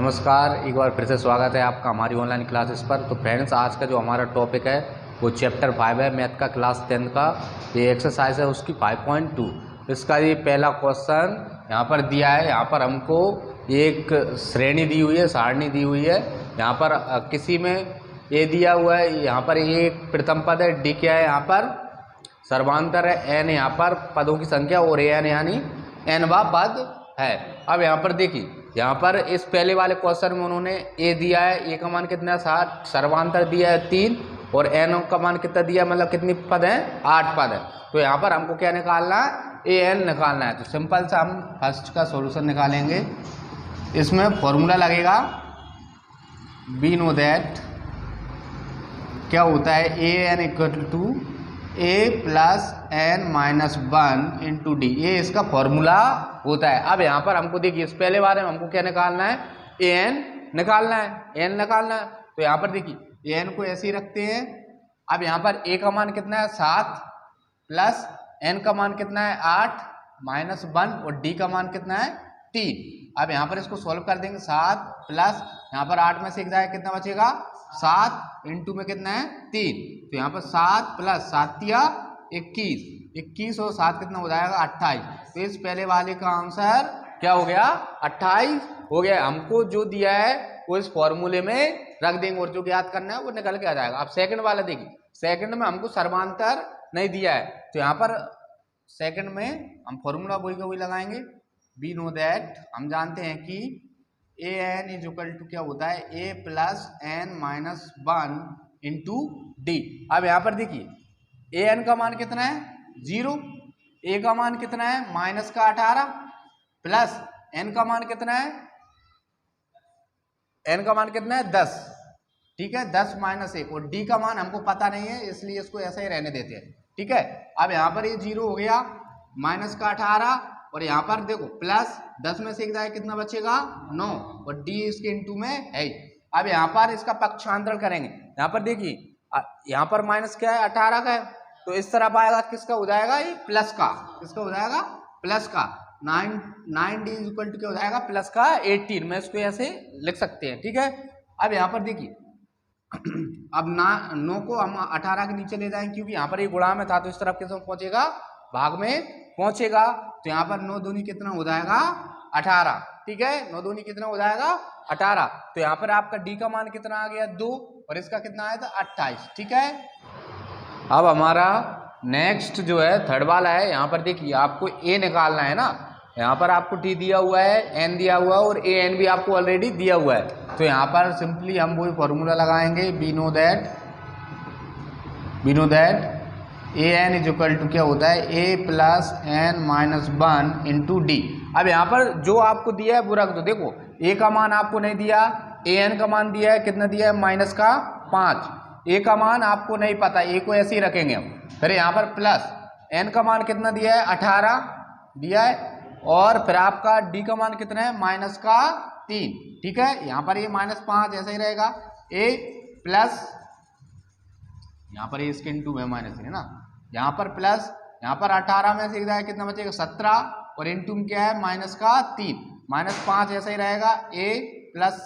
नमस्कार, एक बार फिर से स्वागत है आपका हमारी ऑनलाइन क्लासेस पर। तो फ्रेंड्स, आज का जो हमारा टॉपिक है वो चैप्टर 5 है मैथ का, क्लास 10 का। ये एक्सरसाइज है उसकी 5.2। इसका ये पहला क्वेश्चन यहाँ पर दिया है। यहाँ पर हमको एक श्रेणी दी हुई है, सारणी दी हुई है। यहाँ पर किसी में ए दिया हुआ है, यहाँ पर एक प्रथम पद है, डी क्या है, यहाँ पर सर्वांतर है, एन यहाँ पर पदों की संख्या और एन यानी एनवा पद है। अब यहाँ पर देखिए, यहाँ पर इस पहले वाले क्वेश्चन में उन्होंने ए दिया है, ए का मान कितना है 7, सर्वांतर दिया है 3 और एन का मान कितना दिया है, मतलब कितनी पद हैं, 8 पद है। तो यहाँ पर हमको क्या निकालना है, ए एन निकालना है। तो सिंपल सा हम फर्स्ट का सॉल्यूशन निकालेंगे। इसमें फॉर्मूला लगेगा, वी नो दैट क्या होता है, A N equal to A plus N minus 1 into D, ये इसका फॉर्मूला होता है। अब यहाँ पर हमको देखिए, इस पहले बारे में हमको क्या निकालना है, ए एन निकालना है, एन निकालना है। तो यहाँ पर देखिए, ए एन को ऐसे ही रखते हैं। अब यहाँ पर ए का मान कितना है 7 प्लस एन का मान कितना है 8 माइनस 1 और डी का मान कितना है 3। अब यहाँ पर इसको सॉल्व कर देंगे, 7 प्लस यहाँ पर 8 में से एक जाएगा, कितना बचेगा 7 इंटू में कितना है 3। तो यहाँ पर 7 प्लस 7 या 21, 21 और 7 कितना हो जाएगा 28। तो इस पहले वाले का आंसर क्या हो गया, 28 हो गया। हमको जो दिया है वो इस फॉर्मूले में रख देंगे और जो ज्ञात करना है वो निकल के आ जाएगा। अब सेकंड वाला देखिए, सेकंड में हमको सर्वांतर नहीं दिया है, तो यहाँ पर सेकंड में हम फॉर्मूला वही का वही लगाएंगे। वी नो दैट, हम जानते हैं कि A N is equal to क्या होता है, A plus N minus 1 into D. अब यहाँ पर देखिए, ए एन का मान कितना है 0, ए का मान कितना है माइनस का 18 प्लस एन का मान कितना है, एन का मान कितना है 10, ठीक है, 10 माइनस 1 और डी का मान हमको पता नहीं है, इसलिए इसको ऐसा ही रहने देते हैं, ठीक है। अब यहाँ पर ये 0 हो गया, माइनस का 18 और यहाँ पर देखो प्लस 10 में से एक जाए कितना बचेगा 9 और डी इसके इंटू में है। अब यहाँ पर इसका पक्षांतर करेंगे। यहाँ पर देखिए, यहाँ पर माइनस क्या है 18 का है, तो इस तरफ आएगा किसका हो जाएगा, ये प्लस का, किसका हो जाएगा प्लस का। 9 डी इक्वल टू क्या हो जाएगा प्लस का 18, मैं इसको ऐसे लिख सकते हैं, ठीक है। अब यहाँ पर देखिए, अब 9 को हम 18 के नीचे ले जाएंगे, क्योंकि यहाँ पर ये गुणा में था, तो इस तरफ किस में पहुंचेगा, भाग में पहुंचेगा। तो यहाँ पर 9 दूनी कितना हो जाएगा 18, ठीक है, 9 दूनी कितना हो जाएगा 18। तो यहाँ पर आपका डी का मान कितना आ गया 2 और इसका कितना आया था 28, ठीक है। अब हमारा नेक्स्ट जो है थर्ड वाला है। यहाँ पर देखिए, आपको ए निकालना है ना, यहाँ पर आपको टी दिया हुआ है, एन दिया हुआ है और ए एन भी आपको ऑलरेडी दिया हुआ है। तो यहाँ पर सिंपली हम वही फॉर्मूला लगाएंगे, we know that A N is equal to क्या होता है, A plus N minus 1 into D. अब यहाँ पर जो आपको दिया है वो रख दो। देखो, ए का मान आपको नहीं दिया, ए एन का मान दिया है, कितना दिया है माइनस का 5, ए का मान आपको नहीं पता, ए को ऐसे ही रखेंगे हम। फिर यहाँ पर प्लस एन का मान कितना दिया है 18 दिया है, और फिर आपका डी का मान कितना है माइनस का 3, ठीक है। यहाँ पर ये माइनस 5 ऐसा ही रहेगा, ए प्लस यहाँ पर ये इसके इंटू में माइनस है ना, यहाँ पर प्लस, यहाँ पर 18 में से जाए कितना बचेगा 17 और इंटू में क्या है माइनस का 3, माइनस 5 ऐसा ही रहेगा, ए प्लस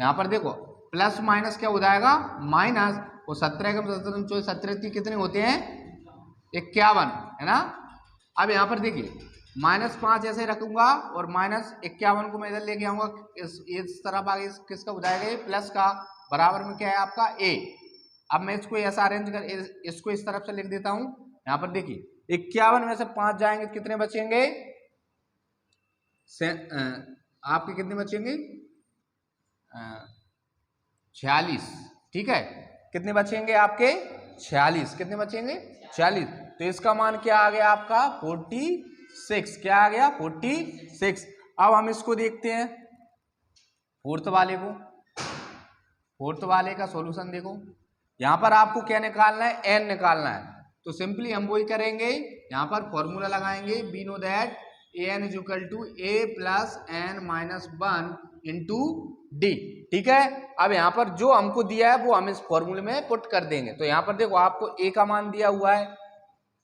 यहाँ पर देखो प्लस माइनस क्या हो जाएगा माइनस, और 17 का 17 कितने होते हैं 51, है ना। अब यहाँ पर देखिए, माइनस 5 ऐसे ही रखूंगा और माइनस 51 को मैं इधर लेके आऊंगा, इस तरफ आगे किसका हो जाएगा ये प्लस का, बराबर में क्या है आपका ए। अब मैं इसको ऐसा अरेंज कर, इसको इस तरफ से लिख देता हूं। यहाँ पर देखिए, 51 में से 5 जाएंगे कितने बचेंगे, आपके कितने बचेंगे 46, ठीक है, कितने बचेंगे आपके 46, कितने बचेंगे 46। तो इसका मान क्या आ गया आपका 46, क्या आ गया 46। अब हम इसको देखते हैं फोर्थ वाले को, फोर्थ वाले का सॉल्यूशन देखो। यहाँ पर आपको क्या निकालना है, एन निकालना है, तो सिंपली हम वही करेंगे, यहाँ पर फॉर्मूला लगाएंगे, we know that A N is equal to A plus N minus 1 into d, ठीक है। अब यहाँ पर जो हमको दिया है वो हम इस फॉर्मूले में पुट कर देंगे। तो यहाँ पर देखो, आपको ए का मान दिया हुआ है,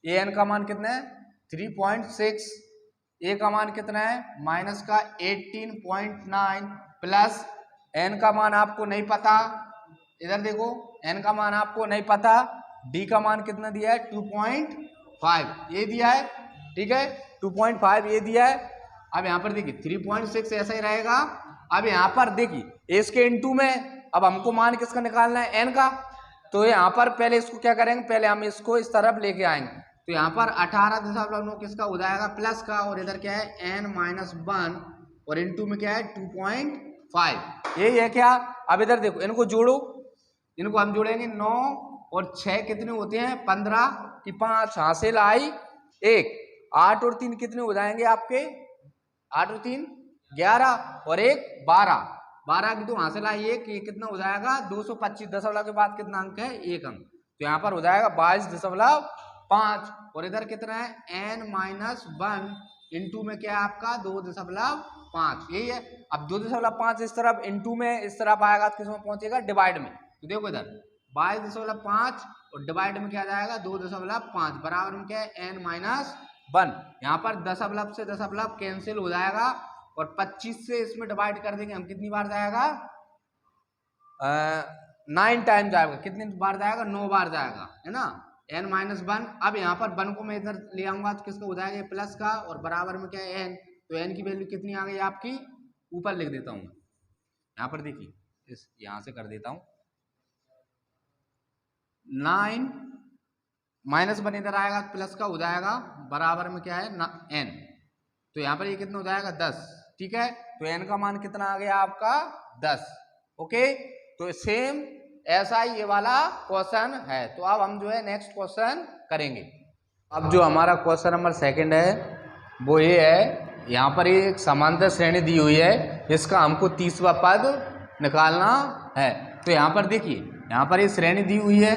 ए एन का मान कितना है 3.6, ए का मान कितना है माइनस का 18.9 प्लस n का मान आपको नहीं पता, इधर देखो n का मान आपको नहीं पता, d का मान कितना दिया है 2.5 ये दिया है, ठीक है 2.5 ये दिया है। अब यहाँ पर देखिए 3.6 ऐसा ही रहेगा। अब यहाँ पर देखिए इसके इनटू में अब हमको मान किसका निकालना है n का, तो यहाँ पर पहले इसको क्या करेंगे, पहले हम इसको इस तरफ लेके आएंगे, तो यहाँ पर 18.9 किसका हो जाएगा प्लस का, और इधर क्या है n-1 और इनटू में क्या है 2.5 यही है क्या। अब इधर देखो इनको जोड़ो, इनको हम जोड़ेंगे 9 और 6 कितने होते हैं 15 की 5 हासिल आई 1, 8 और 3 कितने हो जाएंगे आपके 8 और 3 11 और 1 12, 12 की 2 हासिल आई 1, ये कितना हो जाएगा 225 दशमलव के बाद कितना अंक है 1 अंक, तो यहाँ पर हो जाएगा 22.5 और इधर कितना है n-1 इंटू में क्या है आपका 2.5 यही है। अब 2.5 इस तरफ इंटू में इस तरफ आएगा तो किसमें पहुंचेगा डिवाइड में, तो देखो इधर 22.5 और डिवाइड में क्या जाएगा 2.5 बराबर में क्या है n-1, यहाँ पर दशमलव से दशमलव कैंसिल हो जाएगा और 25 से इसमें डिवाइड कर देंगे हम, कितनी बार जाएगा 9 टाइम जाएगा, कितनी बार जाएगा 9 बार जाएगा है ना n-1। अब यहाँ पर 1 को मैं इधर ले आऊंगा तो किसका हो जाएगा प्लस का, और बराबर में क्या है n, तो n की वैल्यू कितनी आ गई आपकी, ऊपर लिख देता हूँ यहाँ पर देखिए इस यहाँ से कर देता हूँ 9-1 इधर आएगा प्लस का हो जाएगा, बराबर में क्या है n, तो यहाँ पर ये कितना हो जाएगा 10, ठीक है तो n का मान कितना आ गया आपका 10। ओके तो सेम ऐसा ही ये वाला क्वेश्चन है। तो अब हम जो है नेक्स्ट क्वेश्चन करेंगे। अब जो हमारा क्वेश्चन नंबर 2 है वो ये है, यहाँ पर एक समांतर श्रेणी दी हुई है, इसका हमको 30वां पद निकालना है। तो यहाँ पर देखिए यहाँ पर ये श्रेणी दी हुई है,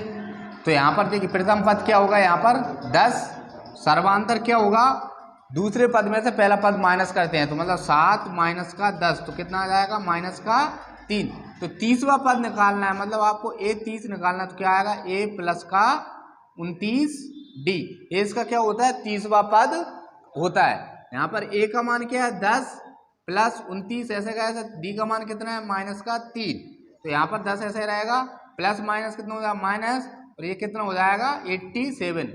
तो यहाँ पर देखिए प्रथम पद क्या होगा यहाँ पर 10, सर्वांतर क्या होगा दूसरे पद में से पहला पद माइनस करते हैं, तो मतलब 7 माइनस का 10 तो कितना आ जाएगा माइनस का 3, तो 30वां पद निकालना है, मतलब आपको a30 निकालना है, तो क्या आएगा a प्लस का 29d, इसका क्या होता है 30वां पद होता है। यहाँ पर a का मान क्या है 10 प्लस 29 ऐसे का ऐसे, d का मान कितना है माइनस का 3, तो यहाँ पर 10 ऐसे रहेगा, प्लस माइनस कितना हो जाएगा माइनस, और ये कितना हो जाएगा 87,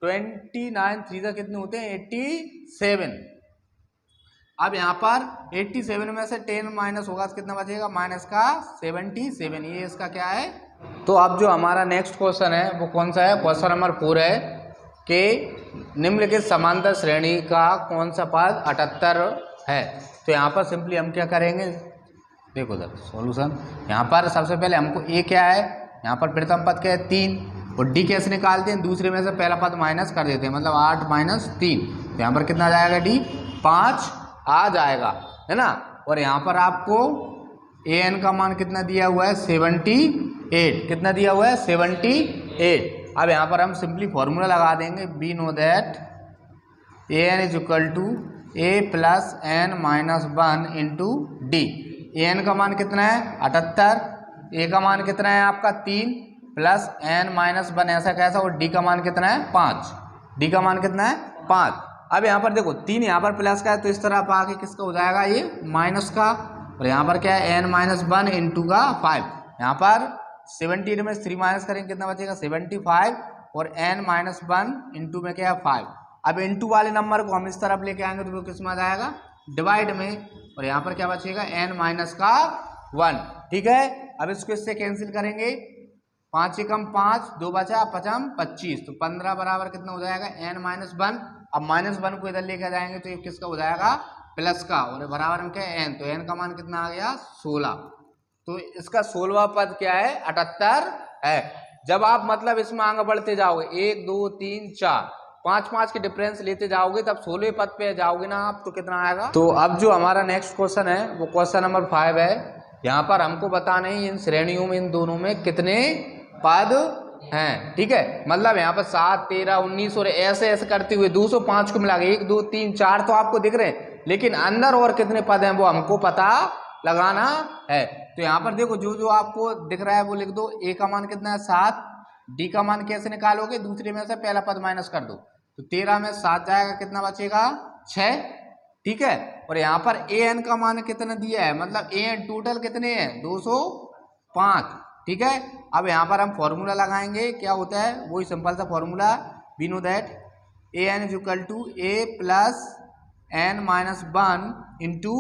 29 3 कितने होते हैं 87। अब यहाँ पर 87 में से 10 माइनस होगा तो कितना बचेगा माइनस का 77, ये इसका क्या है। तो अब जो हमारा नेक्स्ट क्वेश्चन है वो कौन सा है, क्वेश्चन नंबर 4 है कि निम्नलिखित समांतर श्रेणी का कौन सा पद 78 है। तो यहाँ पर सिंपली हम क्या करेंगे, देखो सर सॉल्यूशन, यहाँ पर सबसे पहले हमको ए क्या है, यहाँ पर प्रथम पद क्या है 3, और डी कैसे निकालते हैं दूसरे में से पहला पद माइनस कर देते हैं, मतलब 8 माइनस 3, तो यहाँ पर कितना आ जाएगा डी 5 आ जाएगा है ना। और यहाँ पर आपको ए एन का मान कितना दिया हुआ है 78, कितना दिया हुआ है 78। अब यहाँ पर हम सिंपली फॉर्मूला लगा देंगे, we know that A N is equal to A plus N minus 1 into d. A n का मान कितना है 78, ए का मान कितना है आपका 3 प्लस एन माइनस 1 ऐसा कैसा, और डी का मान कितना है 5, डी का मान कितना है 5। अब यहाँ पर देखो 3 यहाँ पर प्लस का है तो इस तरह आके किसका हो जाएगा ये माइनस का, और यहाँ पर क्या है n माइनस 1 इंटू का 5, यहाँ पर 78 में 3 माइनस करेंगे कितना बचेगा 75, और n माइनस 1 इंटू में क्या है 5। अब इंटू वाले नंबर को हम इस तरफ लेके आएंगे तो किस में आ जाएगा डिवाइड में, और यहाँ पर क्या बचेगा n माइनस का 1, ठीक है। अब इसको इससे कैंसिल करेंगे, 5 एकम 5, 2 बचा 5 25, तो 15 बराबर कितना हो जाएगा n माइनस 1। अब माइनस 1 को इधर लेकर जाएंगे तो ये किसका हो जाएगा प्लस का, और बराबर में क्या है n, तो n का मान कितना आ गया 16, तो इसका 16वां पद क्या है 78 है। जब आप मतलब इसमें आगे बढ़ते जाओगे 1 2 3 4 5 के डिफरेंस लेते जाओगे तब 16वें पद पे जाओगे ना आप, तो कितना आएगा। तो अब जो हमारा नेक्स्ट क्वेश्चन है वो क्वेश्चन नंबर 5 है। यहाँ पर हमको बताना है इन श्रेणियों में इन दोनों में कितने पद हैं, ठीक है। मतलब यहाँ पर 7 13 19 और ऐसे ऐसे करते हुए 205 को मिला के 1 2 3 4 तो आपको दिख रहे हैं, लेकिन अंदर और कितने पद हैं वो हमको पता लगाना है। तो यहाँ पर देखो जो जो आपको दिख रहा है वो लिख दो। ए का मान कितना है 7, डी का मान कैसे निकालोगे दूसरे में से पहला पद माइनस कर दो, तो 13 में 7 जाएगा कितना बचेगा 6, ठीक है। और यहाँ पर ए एन का मान कितना दिया है, मतलब ए एन टोटल कितने हैं 205। ठीक है, अब यहाँ पर हम फॉर्मूला लगाएंगे, क्या होता है वही सिंपल सा formula, we know that A N is equal to A plus N minus 1 into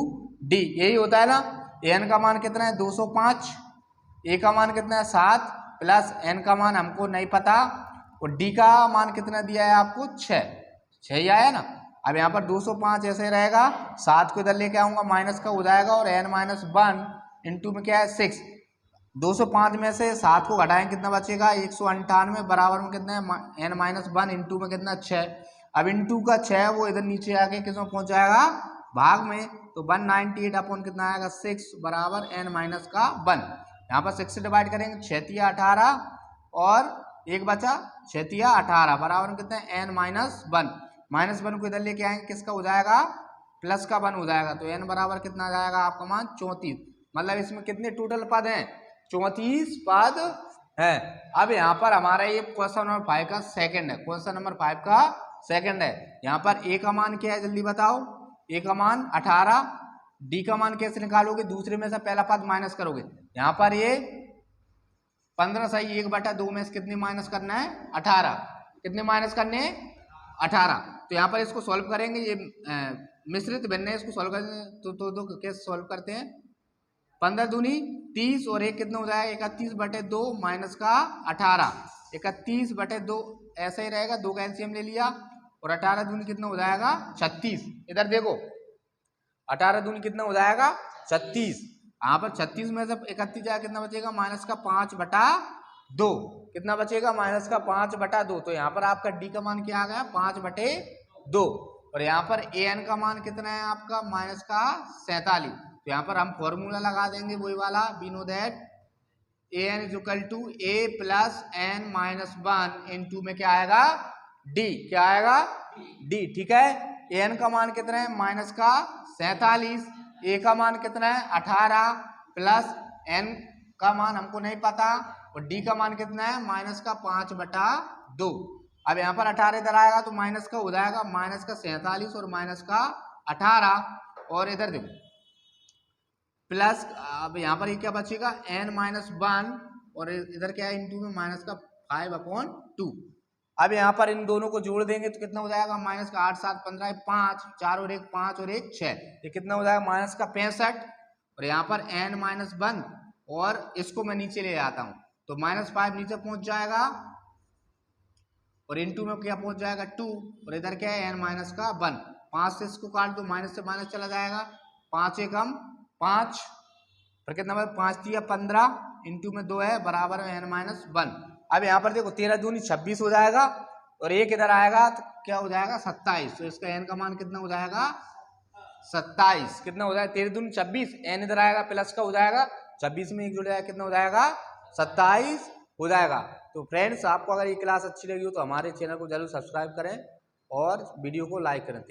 d, यही होता है ना। ए एन का मान कितना है 205, ए का मान कितना है 7 प्लस एन का मान हमको नहीं पता, और डी का मान कितना दिया है आपको 6 ही आया ना। अब यहाँ पर 205 ऐसे रहेगा, 7 को इधर लेके आऊँगा माइनस का हो जाएगा, और एन माइनस 1 इंटू में क्या है 6। 205 में से 7 को घटाएं कितना बचेगा 198, बराबर में कितना है एन माइनस 1 इंटू में कितना 6। अब इंटू का 6 वो इधर नीचे आके किस में पहुंच जाएगा भाग में, तो 198 अपॉन कितना आएगा 6 बराबर एन माइनस का 1। यहाँ पर 6 से डिवाइड करेंगे 6 18 और एक बचा 6 18 बराबर में कितना है एन माइनस 1। माइनस 1 को इधर लेके आएंगे किसका हो जाएगा प्लस का 1 हो जाएगा, तो एन बराबर कितना आ जाएगा आपका मान 34। मतलब इसमें कितने टोटल पद हैं 34 पद है। अब यहाँ पर हमारा ये क्वेश्चन नंबर 5 का सेकंड है, क्वेश्चन नंबर 5 का सेकंड है। यहाँ पर ए का मान क्या है जल्दी बताओ, ए का मान 18, डी का मान कैसे निकालोगे, दूसरे में से पहला पद माइनस करोगे। यहाँ पर ये 15 सही 1/2 में से कितने माइनस करना है 18, कितने माइनस करने हैं 18। तो यहाँ पर इसको सॉल्व करेंगे, ये मिश्रित भिन्न है, इसको सॉल्व करेंगे तो कैसे सॉल्व करते हैं, 15 दूनी 30 और एक कितना हो जाएगा 31/2 माइनस का 18, 31/2 ऐसा ही रहेगा, 2 का एलसीएम ले लिया, और 18 दूनी कितना हो जाएगा 36। इधर देखो 18 दूनी कितना हो जाएगा 36, यहाँ पर 36 में से 31 जाएगा कितना बचेगा माइनस का 5/2, कितना बचेगा माइनस का 5/2। तो यहाँ पर आपका डी का मान क्या आ गया 5/2, और यहाँ पर ए एन का मान कितना है आपका माइनस का 47। तो यहाँ पर हम फॉर्मूला लगा देंगे वही वाला, we know that A N is equal to A plus N minus 1 into में क्या आएगा डी, क्या आएगा डी। ठीक है, ए एन का मान कितना है माइनस का 47, ए का मान कितना है 18 प्लस एन का मान हमको नहीं पता, और डी का मान कितना है माइनस का 5/2। अब यहाँ पर 18 इधर आएगा तो माइनस का हो जाएगा माइनस का 47 और माइनस का 18, और इधर देखो प्लस, अब यहाँ पर ये क्या बचेगा n माइनस 1, और इधर क्या है इंटू में माइनस का 5/2। अब यहाँ पर इन दोनों को जोड़ देंगे तो कितना हो जाएगा माइनस का 8 7 15 5, 4 और 1 5 और 1 6, ये कितना हो जाएगा माइनस का 65, और यहाँ पर n माइनस 1, और इसको मैं नीचे ले आता हूँ तो -5 नीचे पहुंच जाएगा, और इंटू में क्या पहुंच जाएगा 2, और इधर क्या है n माइनस का 1। 5 से इसको काट दो, माइनस से माइनस चला जाएगा, 5 1 5, फिर कितना 5 3 15 इंटू में 2 है बराबर है n माइनस 1। अब यहाँ पर देखो 13 दूनी 26 हो जाएगा, और एक इधर आएगा तो क्या हो जाएगा 27, तो इसका n का मान कितना हो जाएगा 27, कितना हो जाएगा 13 दूनी 26, n इधर आएगा प्लस का हो जाएगा, 26 में एक जुड़ जाएगा कितना हो जाएगा 27 हो जाएगा। तो फ्रेंड्स आपको अगर ये क्लास अच्छी लगी हो तो हमारे चैनल को जरूर सब्सक्राइब करें और वीडियो को लाइक करें।